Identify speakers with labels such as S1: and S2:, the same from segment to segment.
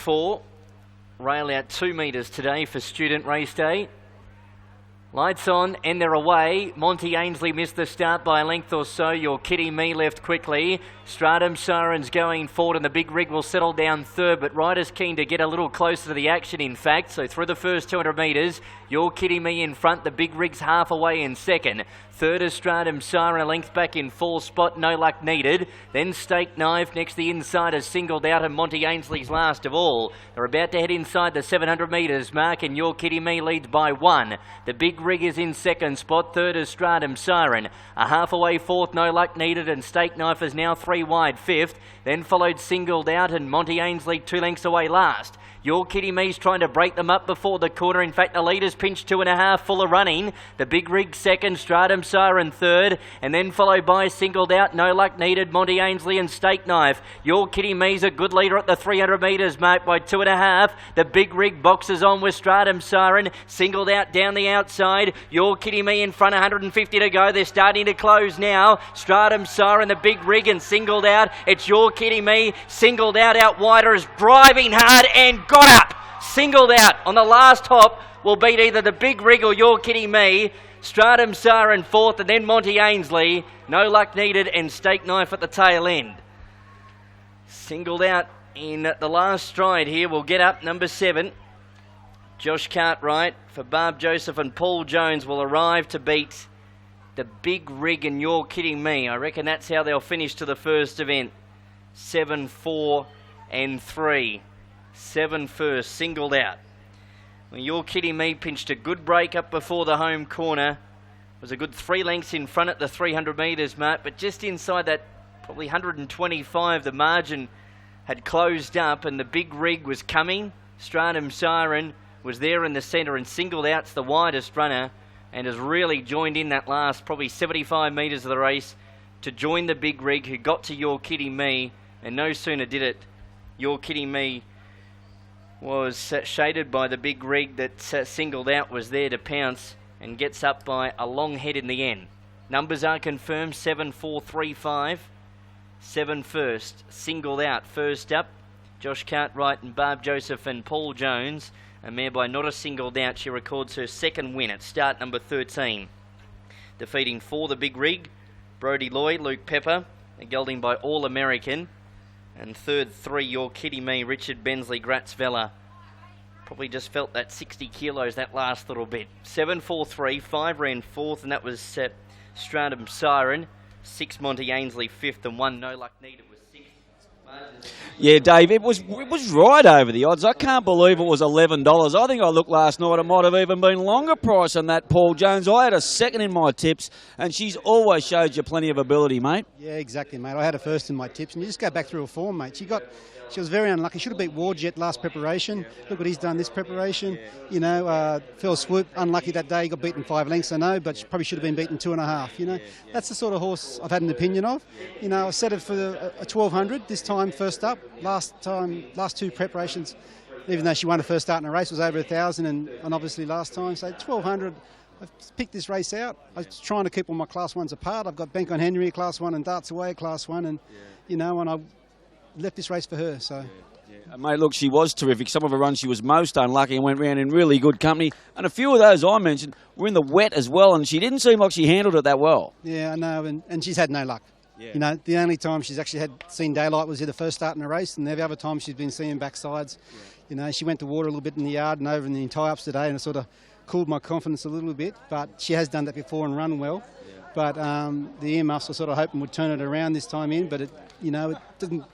S1: 4. Rail out 2 metres today for Student Race Day. Lights on and they're away. Monty Ainsley missed the start by a length or so. Your Kitty Me left quickly. Stratum Siren's going forward and the big rig will settle down third, but riders keen to get a little closer to the action in fact. So through the first 200 metres, Your Kitty Me in front. The big rig's half away in second. Third is Stratum Siren, a length back in fourth spot, No Luck Needed. Then Stake Knife, next the inside is singled out and Monty Ainsley's last of all. They're about to head inside the 700 metres mark and Your Kitty Me leads by 1. The big rig is in second spot, third is Stratum Siren. A half away fourth, No Luck Needed, and Stake Knife is now 3 wide fifth. Then followed Singled Out and Monty Ainsley 2 lengths away last. Your Kitty Me's trying to break them up before the corner. In fact, the leader's pinched 2.5 full of running. The big rig second, Stratum Siren third, and then followed by Singled Out, No Luck Needed, Monty Ainsley and Stake Knife. Your Kitty Me's a good leader at the 300 metres mark by 2.5. The big rig boxes on with Stratum Siren. Singled Out down the outside. Your Kitty Me in front, 150 to go. They're starting to close now. Stratum Siren, the big rig and Singled Out. It's Your Kitty Me. Singled Out wider is driving hard and got up. Singled Out on the last hop will beat either the big rig or Your Kitty Me. Stratum Siren fourth and then Monty Ainsley. No Luck Needed and Stake Knife at the tail end. Singled Out in the last stride here will get up number 7. Josh Cartwright for Barb Joseph and Paul Jones will arrive to beat the big rig and Your Kitty Me. I reckon that's how they'll finish to the first event. 7, 4 and 3. 7 first, Singled Out. Well, Your Kitty Me pinched a good break up before the home corner. Was a good 3 lengths in front at the 300 metres mark, but just inside that probably 125, the margin had closed up and the big rig was coming. Stratum Siren was there in the centre and Singled Out's the widest runner and has really joined in that last probably 75 metres of the race to join the big rig who got to Your Kitty Me, and no sooner did it, Your Kitty Me was shaded by the big rig that Singled Out was there to pounce and gets up by a long head in the end. Numbers are confirmed, 7, 4, 3, 5. 7 first, Singled Out first up. Josh Cartwright and Barb Joseph and Paul Jones. A mare by Not a Singled Out. She records her second win at start number 13. Defeating 4 the big rig, Brody Lloyd, Luke Pepper. And gelding by All American. And third 3, Your Kitty Me, Richard Bensley, Gratz Vella. Probably just felt that 60 kilos that last little bit. 7, 4, 3, 5 ran fourth, and that was Stratum Siren. 6 Monty Ainsley fifth, and 1 No Luck Needed was 6th.
S2: Yeah, Dave, it was right over the odds. I can't believe it was $11. I think I looked last night, it might have even been longer price than that, Paul Jones. I had a second in my tips, and she's always showed you plenty of ability, mate.
S3: Yeah, exactly, mate. I had a first in my tips, and you just go back through her form, mate. She was very unlucky. Should have beat Warjet last preparation. Look what he's done this preparation. You know, Phil Swoop, unlucky that day. He got beaten 5 lengths, I know, but she probably should have been beaten 2.5. You know, that's the sort of horse I've had an opinion of. You know, I set it for a 1200 this time, first up. Last 2 preparations, even though she won the first start in a race, was over 1,000, and obviously last time. So 1200. I've picked this race out. I was trying to keep all my Class 1s apart. I've got Bank on Henry, Class 1, and Darts Away, Class 1, and you know, and I left this race for her. So,
S2: And mate, look, she was terrific. Some of her runs she was most unlucky and went round in really good company. And a few of those I mentioned were in the wet as well, and she didn't seem like she handled it that well.
S3: Yeah, I know, and she's had no luck. Yeah. You know, the only time she's actually seen daylight was in the first start in a race, and every other time she's been seeing backsides. Yeah. You know, she went to water a little bit in the yard and over in the tie-ups today, and it sort of cooled my confidence a little bit. But she has done that before and run well. Yeah. But the earmuffs were sort of hoping would turn it around this time in, but it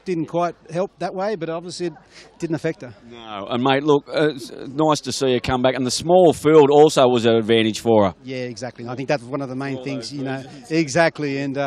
S3: didn't quite help that way. But obviously it didn't affect her.
S2: No, and mate, look, it's nice to see her come back, and the small field also was an advantage for her.
S3: Yeah, exactly. I think that was one of the main things. You know, exactly, and.